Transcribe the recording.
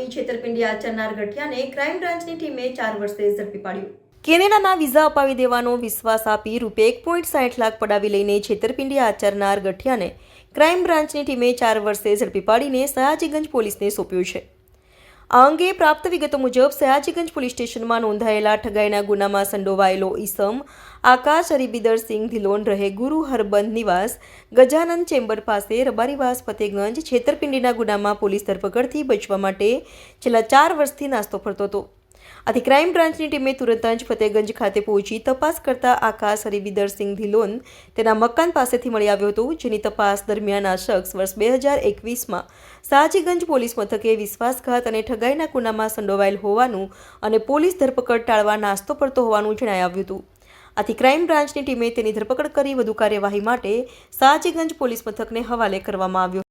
આપી છેતરપિંડી આચરનાર ગઠિયાને ક્રાઇમ બ્રાન્ચની ટીમે 4 વર્ષે ઝડપી પાડ્યો। કેનેડાના વિઝા અપાવી દેવાનો વિશ્વાસ આપી રૂપિયા 1.60 લાખ પડાવી લઈને છેતરપિંડી આચરનાર ગઠિયાને ક્રાઇમ બ્રાન્ચની ટીમે 4 વર્ષે ઝડપી પાડીને સયાજીગંજ પોલીસને સોંપ્યો છે। આ અંગે પ્રાપ્ત વિગતો મુજબ સયાજીગંજ પોલીસ સ્ટેશનમાં નોંધાયેલા ઠગાઈના ગુનામાં સંડોવાયેલો ઈસમ આકાશ હરિબીદરસિંહ ધિલોન રહે ગુરુ હરબંધ નિવાસ ગજાનંદ ચેમ્બર પાસે રબારીવાસ ફતેગંજ છેતરપિંડીના ગુનામાં પોલીસ ધરપકડથી બચવા માટે છેલ્લા 4 વર્ષથી નાસ્તો ફરતો હતો। આથી ક્રાઇમ બ્રાન્ચની ટીમે તુરંત જ ફતેગંજ ખાતે પહોંચી તપાસ કરતા આકાશ હરિબીદરસિંહ ધિલોન તેના મકાન પાસેથી મળી આવ્યો હતો, જેની તપાસ દરમિયાન આ શખ્સ વર્ષ 2021માં સયાજીગંજ પોલીસ મથકે વિશ્વાસઘાત અને ઠગાઈના ગુનામાં સંડોવાયેલ હોવાનું અને પોલીસ ધરપકડ ટાળવા નાસ્તો ફરતો હોવાનું જણાઈ આવ્યું હતું। આથી ક્રાઇમ બ્રાન્ચની ટીમે તેની ધરપકડ કરી વધુ કાર્યવાહી માટે સયાજીગંજ પોલીસ મથકને હવાલે કરવામાં આવ્યો।